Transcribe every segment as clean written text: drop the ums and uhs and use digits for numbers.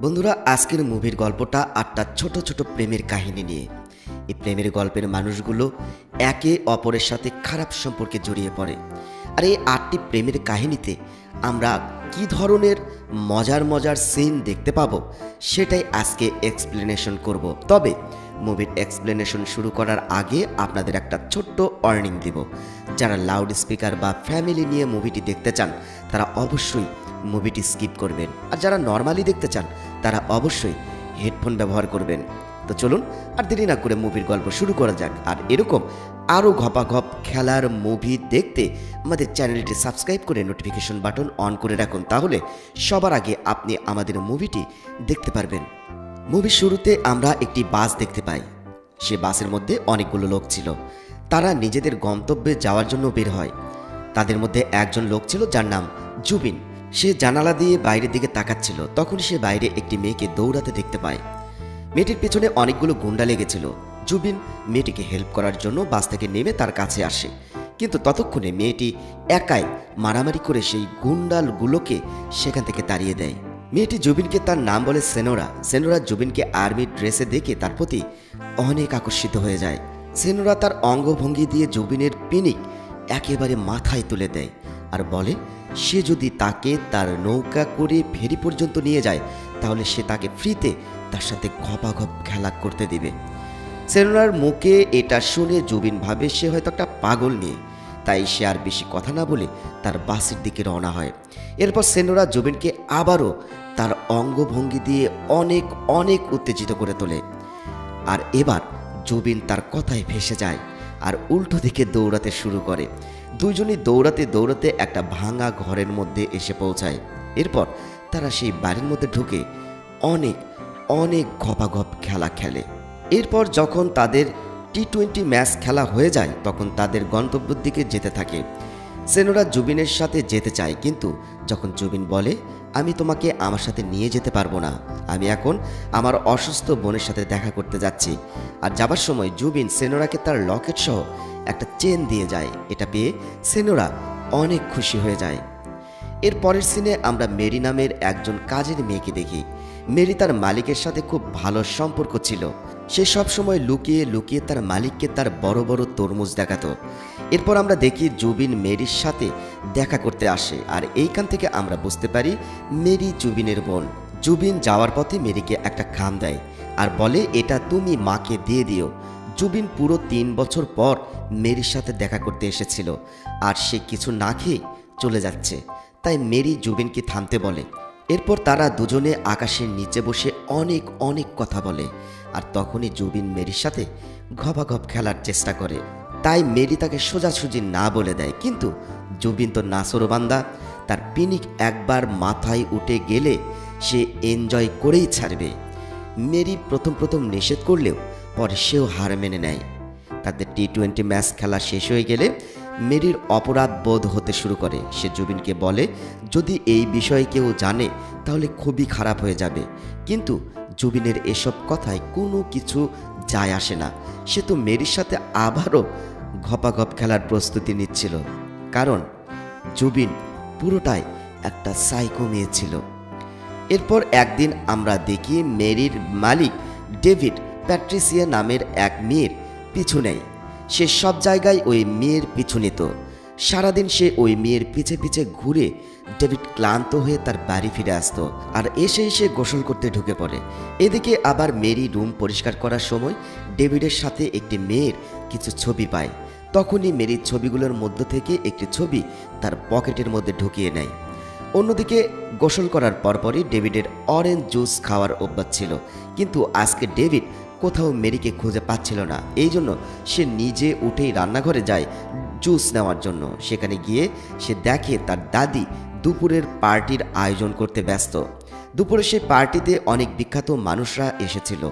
বন্ধুরা, আজকের মুভির গল্পটা ৮টা ছোট ছোট প্রেমের কাহিনী নিয়ে। এই প্রেমের গল্পের মানুষগুলো একে অপরের সাথে খারাপ সম্পর্কে জড়িয়ে পড়ে। আর এই ৮টি প্রেমের কাহিনীতে আমরা কি ধরনের মজার মজার সিন দেখতে পাবো সেটাই আজকে এক্সপ্লেনেশন করব। তবে মুভির এক্সপ্লেনেশন শুরু করার আগে আপনাদের একটা ছোট্ট ওয়ার্নিং দিব। যারা লাউড স্পিকার বা ফ্যামিলি নিয়ে মুভিটি দেখতে চান তারা অবশ্যই মুভিটি স্কিপ করবেন, আর যারা নর্মালি দেখতে চান তারা অবশ্যই হেডফোন ব্যবহার করবেন। তো চলুন আর দেরি না করে মুভির গল্প শুরু করা যাক। আর এরকম আরও ঘপাঘপ খেলার মুভি দেখতে আমাদের চ্যানেলটি সাবস্ক্রাইব করে নোটিফিকেশন বাটন অন করে রাখুন, তাহলে সবার আগে আপনি আমাদের মুভিটি দেখতে পারবেন। মুভির শুরুতে আমরা একটি বাস দেখতে পাই। সে বাসের মধ্যে অনেকগুলো লোক ছিল। তারা নিজেদের গন্তব্যে যাওয়ার জন্য বের হয়। তাদের মধ্যে একজন লোক ছিল যার নাম জুবিন। সে জানালা দিয়ে বাইরের দিকে তাকাচ্ছিল। তখন সে বাইরে একটি মেয়েকে দৌড়াতে দেখতে পায়। মেয়েটির পেছনে অনেকগুলো গুন্ডা লেগেছিল। জুবিন মেয়েটিকে হেল্প করার জন্য বাস থেকে নেমে তার কাছে আসে, কিন্তু ততক্ষণে মেয়েটি একাই মারামারি করে সেই গুন্ডাগুলোকে সেখান থেকে তাড়িয়ে দেয়। মেয়েটি জুবিনকে তার নাম বলে সেনোরা। সেনোরা জুবিনকে আর্মির ড্রেসে দেখে তার প্রতি অনেক আকর্ষিত হয়ে যায়। সেনোরা তার অঙ্গভঙ্গি দিয়ে জুবিনের পিনিক একেবারে মাথায় তুলে দেয় আর বলে সে যদি তাকে তার নৌকা করে ফেরি পর্যন্ত নিয়ে যায় তাহলে সে তাকে ফ্রিতে তার সাথে ঘপাঘপ খেলা করতে দিবে। সেনোরার মুখে এটা শুনে জুবিন ভাবে সে হয়তো একটা পাগল মেয়ে, তাই সে আর বেশি কথা না বলে তার বাসের দিকে রওনা হয়। এরপর সেনোরা জুবিনকে আবারও তার অঙ্গভঙ্গি দিয়ে অনেক অনেক উত্তেজিত করে তোলে। আর এবার জুবিন তার কথায় ভেসে যায় আর উল্টো দিকে দৌড়াতে শুরু করে। দুজনই দৌড়াতে দৌড়াতে একটা ভাঙা ঘরের মধ্যে এসে পৌঁছায়। এরপর তারা সেই বাড়ির মধ্যে ঢুকে অনেক অনেক ঘপাঘপ খেলা খেলে। এরপর যখন তাদের টি-20 ম্যাচ খেলা হয়ে যায় তখন তাদের গন্তব্যের দিকে যেতে থাকে। সেনোরা জুবিনের সাথে যেতে চায়, কিন্তু যখন জুবিন বলে আমি তোমাকে আমার সাথে নিয়ে যেতে পারবো না, আমি এখন আমার অসুস্থ বোনের সাথে দেখা করতে যাচ্ছি। আর যাবার সময় জুবিন সেনোরাকে তার লকেট সহ একটা চেন দিয়ে যায়। এটা পেয়ে সেনোরা অনেক খুশি হয়ে যায়। এর পরের সিনে আমরা মেরি নামের একজন কাজের মেয়েকে দেখি। মেরি তার মালিকের সাথে খুব ভালো সম্পর্ক ছিল। সে সব সময় লুকিয়ে লুকিয়ে তার মালিককে তার বড় বড় তরমুজ দেখাতো। এরপর আমরা দেখি জুবিন মেরির সাথে দেখা করতে আসে, আর এইখান থেকে আমরা বুঝতে পারি মেরি জুবিনের বোন। জুবিন যাওয়ার পথে মেরিকে একটা খাম দেয় আর বলে এটা তুমি মাকে দিয়ে দিও। জুবিন পুরো 3 বছর পর মেরির সাথে দেখা করতে এসেছিল আর সে কিছু না খেয়ে চলে যাচ্ছে, তাই মেরি জুবিনকে থামতে বলে। এরপর তারা দুজনে আকাশের নিচে বসে অনেক অনেক কথা বলে। আর তখনই জুবিন মেরির সাথে ঘপাঘপ খেলার চেষ্টা করে, তাই মেরি তাকে সোজাসুজি না বলে দেয়। কিন্তু জুবিন তো নাসরবান্দা, তার পিনিক একবার মাথায় উঠে গেলে সে এনজয় করেই ছাড়বে। মেরি প্রথম প্রথম নিষেধ করলেও পরে সেও হার মেনে নেয়। তাদের টি-20 ম্যাচ খেলা শেষ হয়ে গেলে মেরির অপরাধ বোধ হতে শুরু করে। সে জুবিনকে বলে যদি এই বিষয়ে কেউ জানে তাহলে খুবই খারাপ হয়ে যাবে, কিন্তু জুবিনের এসব কথায় কোনো কিছু যায় আসে না। সে তো মেরির সাথে আবারও ঘপাঘপ খেলার প্রস্তুতি নিচ্ছিল, কারণ জুবিন পুরোটাই একটা সাইকো মেয়ে ছিল। এরপর একদিন আমরা দেখি মেরির মালিক ডেভিড প্যাট্রিসিয়া নামের এক মেয়ের পিছু নেয়। সে সব জায়গায় ওই মেয়ের পিছু নিত। সারাদিন সে ওই মেয়ের পিছে পিছে ঘুরে ডেভিড ক্লান্ত হয়ে তার বাড়ি ফিরে আসতো আর এসে এসে গোসল করতে ঢুকে পড়ে। এদিকে আবার মেরি রুম পরিষ্কার করার সময় ডেভিডের সাথে একটি মেয়ের কিছু ছবি পায়। তখনই মেরির ছবিগুলোর মধ্য থেকে একটি ছবি তার পকেটের মধ্যে ঢুকিয়ে নেয়। অন্যদিকে গোসল করার পরপরই ডেভিডের অরেঞ্জ জুস খাওয়ার অভ্যাস ছিল, কিন্তু আজকে ডেভিড কোথাও মেরিকে খুঁজে পাচ্ছিল না। এই জন্য সে নিজে উঠেই রান্নাঘরে যায় জুস নেওয়ার জন্য। সেখানে গিয়ে সে দেখে তার দাদি দুপুরের পার্টির আয়োজন করতে ব্যস্ত। দুপুরে সেই পার্টিতে অনেক বিখ্যাত মানুষরা এসেছিল।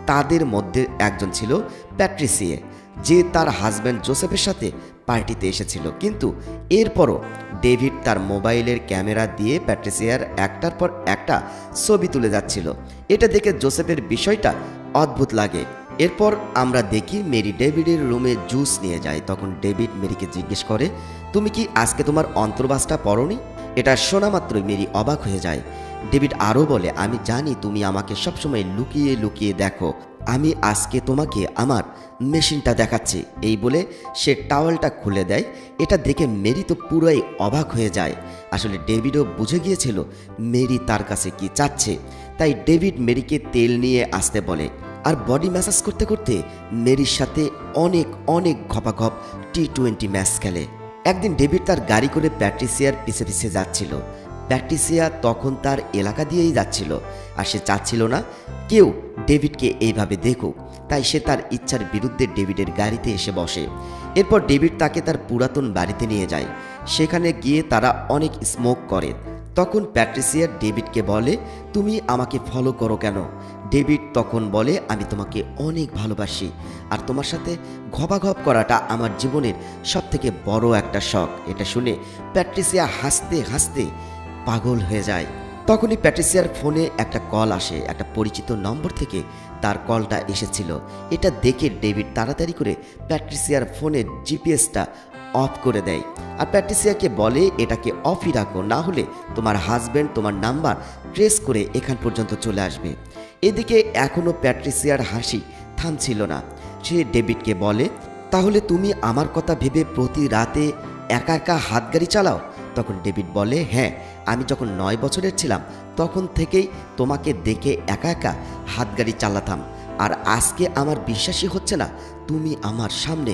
তাদের মধ্যে একজন ছিল প্যাট্রিসিয়া, যে তার হাজব্যান্ড জোসেফের সাথে পার্টিতে এসেছিল। কিন্তু এরপরও ডেভিড তার মোবাইলের ক্যামেরা দিয়ে প্যাট্রিসিয়ার একটার পর একটা ছবি তুলে যাচ্ছিল। এটা দেখে জোসেফের বিষয়টা অদ্ভুত লাগে। এরপর আমরা দেখি মেরি ডেভিডের রুমে জুস নিয়ে যায়। তখন ডেভিড মেরিকে জিজ্ঞেস করে তুমি কি আজকে তোমার অন্তর্বাসটা পরনি? এটা শোনা মাত্রই মেরি অবাক হয়ে যায়। ডেভিড আরও বলে, আমি জানি তুমি আমাকে সবসময় লুকিয়ে লুকিয়ে দেখো, আমি আজকে তোমাকে আমার মেশিনটা দেখাচ্ছি। এই বলে সে টাওয়েলটা খুলে দেয়। এটা দেখে মেরি তো পুরোই অবাক হয়ে যায়। আসলে ডেভিডও বুঝে গিয়েছিল মেরি তার কাছে কি চাচ্ছে, তাই ডেভিড মেরিকে তেল নিয়ে আসতে বলে। আর বডি ম্যাসাজ করতে করতে মেরির সাথে অনেক অনেক ঘপাঘপ টি-20 ম্যাচ খেলে। একদিন ডেভিড তার গাড়ি করে প্যাট্রিসিয়ার পিছে পিছে যাচ্ছিল। প্যাট্রিসিয়া তখন তার এলাকা দিয়েই যাচ্ছিল, আর সে চাচ্ছিল না কেউ ডেভিডকে এইভাবে দেখুক, তাই সে তার ইচ্ছার বিরুদ্ধে ডেভিডের গাড়িতে এসে বসে। এরপর ডেভিড তাকে তার পুরাতন বাড়িতে নিয়ে যায়। সেখানে গিয়ে তারা অনেক স্মোক করে। তখন প্যাট্রিসিয়া ডেভিডকে বলে, তুমি আমাকে ফলো করো কেন? ডেভিড তখন বলে, আমি তোমাকে অনেক ভালোবাসি, আর তোমার সাথে ঘপাঘপ করাটা আমার জীবনের সবথেকে বড় একটা শখ। এটা শুনে প্যাট্রিসিয়া হাসতে হাসতে পাগল হয়ে যায়। তখনই প্যাট্রিসিয়ার ফোনে একটা কল আসে। একটা পরিচিত নম্বর থেকে তার কলটা এসেছিল। এটা দেখে ডেভিড তাড়াতাড়ি করে প্যাট্রিসিয়ার ফোনের জিপিএসটা অফ করে দেয়, আর প্যাট্রিসিয়াকে বলে, এটাকে অফই রাখো, না হলে তোমার হাজব্যান্ড তোমার নাম্বার ট্রেস করে এখান পর্যন্ত চলে আসবে। এদিকে এখনও প্যাট্রিসিয়ার হাসি থামছিল না। সে ডেভিডকে বলে, তাহলে তুমি আমার কথা ভেবে প্রতি রাতে একা একা হাতগাড়ি চালাও? তখন ডেভিড বলে, হ্যাঁ, আমি যখন 9 বছরের ছিলাম তখন থেকেই তোমাকে দেখে একা একা হাতগাড়ি চালাতাম, আর আজকে আমার বিশ্বাসই হচ্ছে না তুমি আমার সামনে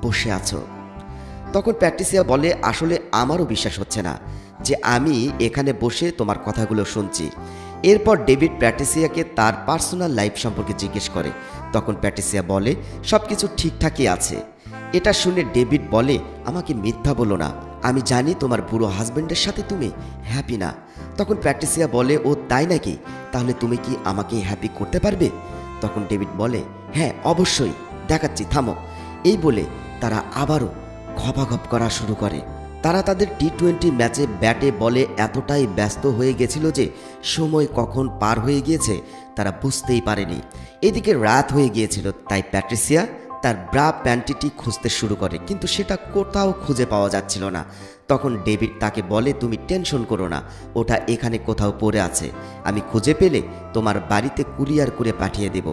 বসে আছো। তখন প্যাট্রিসিয়া বলে, আসলে আমারও বিশ্বাস হচ্ছে না যে আমি এখানে বসে তোমার কথাগুলো শুনছি। এরপর ডেভিড প্যাট্রিসিয়াকে তার পার্সোনাল লাইফ সম্পর্কে জিজ্ঞেস করে। তখন প্যাট্রিসিয়া বলে, সব কিছু ঠিকঠাকই আছে। এটা শুনে ডেভিড বলে, আমাকে মিথ্যা বলো না, আমি জানি তোমার বুড়ো হাজব্যান্ডের সাথে তুমি হ্যাপি না। তখন প্যাট্রিসিয়া বলে, ও তাই নাকি? তাহলে তুমি কি আমাকে হ্যাপি করতে পারবে? তখন ডেভিড বলে, হ্যাঁ অবশ্যই, দেখাচ্ছি, থামো। এই বলে তারা আবারও ঘপাঘপ করা শুরু করে। তারা তাদের টি-20 ম্যাচে ব্যাটে বলে এতটাই ব্যস্ত হয়ে গেছিল যে সময় কখন পার হয়ে গিয়েছে তারা বুঝতেই পারেনি। এদিকে রাত হয়ে গিয়েছিল, তাই প্যাট্রিসিয়া তার ব্রা প্যান্টিটি খুঁজতে শুরু করে, কিন্তু সেটা কোথাও খুঁজে পাওয়া যাচ্ছিল না। তখন ডেভিড তাকে বলে, তুমি টেনশন করো না, ওটা এখানে কোথাও পড়ে আছে, আমি খুঁজে পেলে তোমার বাড়িতে কুরিয়ার করে পাঠিয়ে দেব।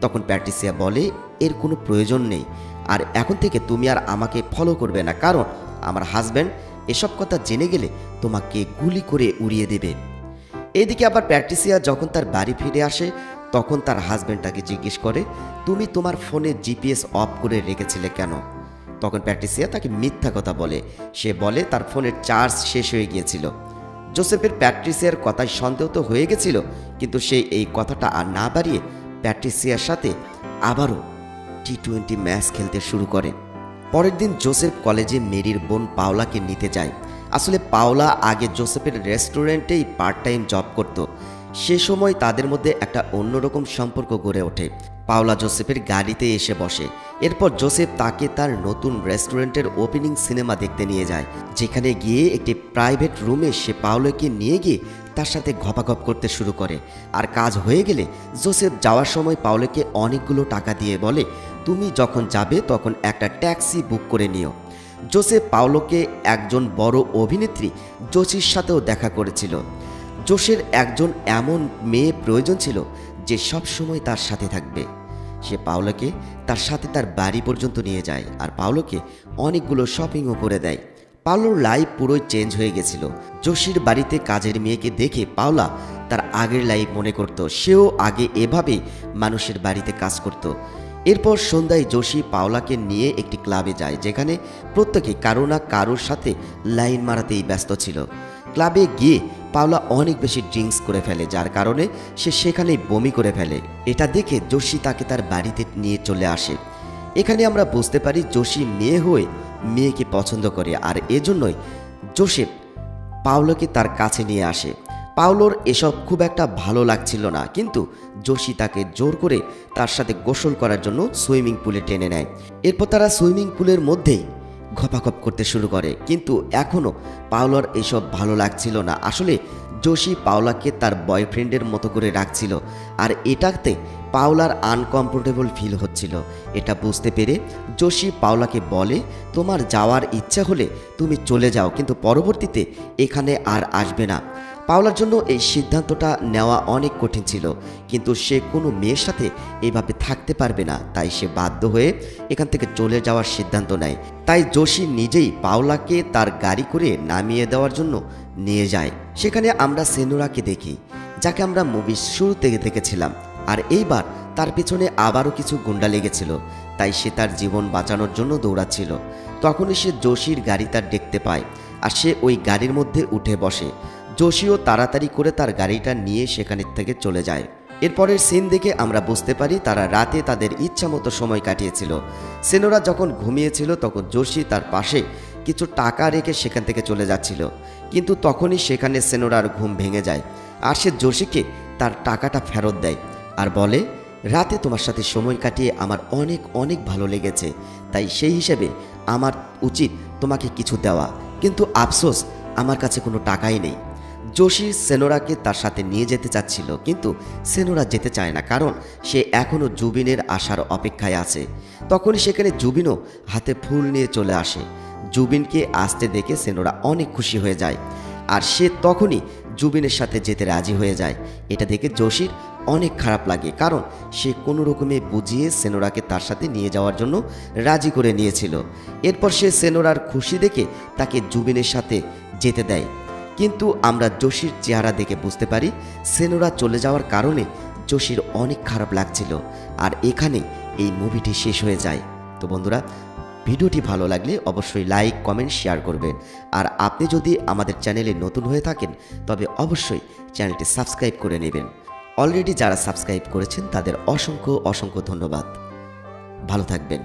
তখন প্যাট্রিসিয়া বলে, এর কোনো প্রয়োজন নেই, আর এখন থেকে তুমি আর আমাকে ফলো করবে না, কারণ আমার হাজব্যান্ড এসব কথা জেনে গেলে তোমাকে গুলি করে উড়িয়ে দেবে। এদিকে আবার প্যাট্রিসিয়া যখন তার বাড়ি ফিরে আসে তখন তার হাজব্যান্ড তাকে জিজ্ঞেস করে, তুমি তোমার ফোনে জিপিএস অফ করে রেখেছিলে কেন? তখন প্যাট্রিসিয়া তাকে মিথ্যা কথা বলে। সে বলে তার ফোনের চার্জ শেষ হয়ে গিয়েছিল। জোসেফের প্যাট্রিসিয়ার কথায় সন্দেহ তো হয়ে গেছিল, কিন্তু সে এই কথাটা আর না বাড়িয়ে প্যাট্রিসিয়ার সাথে আবারও টি-20 ম্যাচ খেলতে শুরু করে। পরের দিন জোসেফ কলেজে মেরির বোন পাওলাকে নিতে যায়। আসলে পাওলা আগে জোসেফের রেস্টুরেন্টেই পার্ট টাইম জব করত। সে সময় তাদের মধ্যে একটা অন্যরকম সম্পর্ক গড়ে ওঠে। পাওলা জোসেফের গাড়িতে এসে বসে। এরপর জোসেফ তাকে তার নতুন রেস্টুরেন্টের ওপেনিং সিনেমা দেখতে নিয়ে যায়, যেখানে গিয়ে একটি প্রাইভেট রুমে সে পাওলাকে নিয়ে গিয়ে তার সাথে ঘপাঘপ করতে শুরু করে। আর কাজ হয়ে গেলে জোসেফ যাওয়ার সময় পাওলাকে অনেকগুলো টাকা দিয়ে বলে, তুমি যখন যাবে তখন একটা ট্যাক্সি বুক করে নিও। জোসেফ পাওলোকে একজন বড় অভিনেত্রী জোসির সাথেও দেখা করেছিল। জোসের একজন এমন মেয়ে প্রয়োজন ছিল যে সব সময় তার সাথে থাকবে। সে পাওলোকে তার সাথে তার বাড়ি পর্যন্ত নিয়ে যায়, আর পাওলোকে অনেকগুলো শপিংও করে দেয়। পাওলোর লাইফ পুরোই চেঞ্জ হয়ে গেছিল। জোসির বাড়িতে কাজের মেয়েকে দেখে পাওলা তার আগের লাইফ মনে করত। সেও আগে এভাবে মানুষের বাড়িতে কাজ করত। এরপর সন্ধ্যায় জোসি পাওলাকে নিয়ে একটি ক্লাবে যায়, যেখানে প্রত্যেকে কারো না কারোর সাথে লাইন মারাতেই ব্যস্ত ছিল। ক্লাবে গিয়ে পাওলা অনেক বেশি ড্রিঙ্কস করে ফেলে, যার কারণে সে সেখানেই বমি করে ফেলে। এটা দেখে জোসি তাকে তার বাড়িতে নিয়ে চলে আসে। এখানে আমরা বুঝতে পারি জোসি মেয়ে হয়ে মেয়েকে পছন্দ করে, আর এজন্যই জোসেফ পাওলোকে তার কাছে নিয়ে আসে। পাওলোর এসব খুব একটা ভালো লাগছিল না, কিন্তু জোসি তাকে জোর করে তার সাথে গোসল করার জন্য সুইমিং পুলে টেনে নেয়। এরপর তারা সুইমিং পুলের মধ্যেই ঘপাঘপ করতে শুরু করে, কিন্তু এখনও পাওলোর এসব ভালো লাগছিল না। আসলে জোসি পাওলাকে তার বয়ফ্রেন্ডের মতো করে রাখছিল, আর এটাতে পাওলার আনকমফোর্টেবল ফিল হচ্ছিল। এটা বুঝতে পেরে জোসি পাওলাকে বলে, তোমার যাওয়ার ইচ্ছা হলে তুমি চলে যাও, কিন্তু পরবর্তীতে এখানে আর আসবে না। পাওলার জন্য এই সিদ্ধান্তটা নেওয়া অনেক কঠিন ছিল, কিন্তু সে কোনো মেয়ের সাথে এইভাবে থাকতে পারবে না, তাই সে বাধ্য হয়ে এখান থেকে চলে যাওয়ার সিদ্ধান্ত নেয়। তাই জোশি নিজেই পাওলাকে তার গাড়ি করে নামিয়ে দেওয়ার জন্য নিয়ে যায়। সেখানে আমরা সেনোরাকে দেখি, যাকে আমরা মুভির শুরু থেকে দেখেছিলাম। আর এইবার তার পেছনে আবারও কিছু গুন্ডা লেগেছিল, তাই সে তার জীবন বাঁচানোর জন্য দৌড়াচ্ছিল। তখনই সে জোশির গাড়ি তার দেখতে পায়, আর সে ওই গাড়ির মধ্যে উঠে বসে। জোশিও তাড়াতাড়ি করে তার গাড়িটা নিয়ে সেখানে থেকে চলে যায়। এরপরের সিন দেখে আমরা বুঝতে পারি তারা রাতে তাদের ইচ্ছা মতো সময় কাটিয়েছিল। সেনোরা যখন ঘুমিয়েছিল তখন জোশি তার পাশে কিছু টাকা রেখে সেখান থেকে চলে যাচ্ছিল, কিন্তু তখনই সেখানে সেনোরার ঘুম ভেঙে যায়, আর সে জোশিকে তার টাকাটা ফেরত দেয় আর বলে, রাতে তোমার সাথে সময় কাটিয়ে আমার অনেক অনেক ভালো লেগেছে, তাই সেই হিসেবে আমার উচিত তোমাকে কিছু দেওয়া, কিন্তু আফসোস আমার কাছে কোনো টাকাই নেই। জোশি সেনোরাকে তার সাথে নিয়ে যেতে চাচ্ছিল, কিন্তু সেনোরা যেতে চায় না, কারণ সে এখনও জুবিনের আসার অপেক্ষায় আছে। তখনই সেখানে জুবিনও হাতে ফুল নিয়ে চলে আসে। জুবিনকে আসতে দেখে সেনোরা অনেক খুশি হয়ে যায়, আর সে তখনই জুবিনের সাথে যেতে রাজি হয়ে যায়। এটা দেখে জোশির অনেক খারাপ লাগে, কারণ সে কোনো রকমে বুঝিয়ে সেনোরাকে তার সাথে নিয়ে যাওয়ার জন্য রাজি করে নিয়েছিল। এরপর সে সেনোরার খুশি দেখে তাকে জুবিনের সাথে যেতে দেয়, কিন্তু আমরা জোশির চেহারা দেখে বুঝতে পারি সেনোরা চলে যাওয়ার কারণে জোশির অনেক খারাপ লাগছিল। আর এখানে এই মুভিটি শেষ হয়ে যায়। তো বন্ধুরা, ভিডিওটি ভালো লাগলে অবশ্যই লাইক, কমেন্ট, শেয়ার করবেন। আর আপনি যদি আমাদের চ্যানেলে নতুন হয়ে থাকেন তবে অবশ্যই চ্যানেলটি সাবস্ক্রাইব করে নেবেন। অলরেডি যারা সাবস্ক্রাইব করেছেন তাদের অসংখ্য অসংখ্য ধন্যবাদ। ভালো থাকবেন।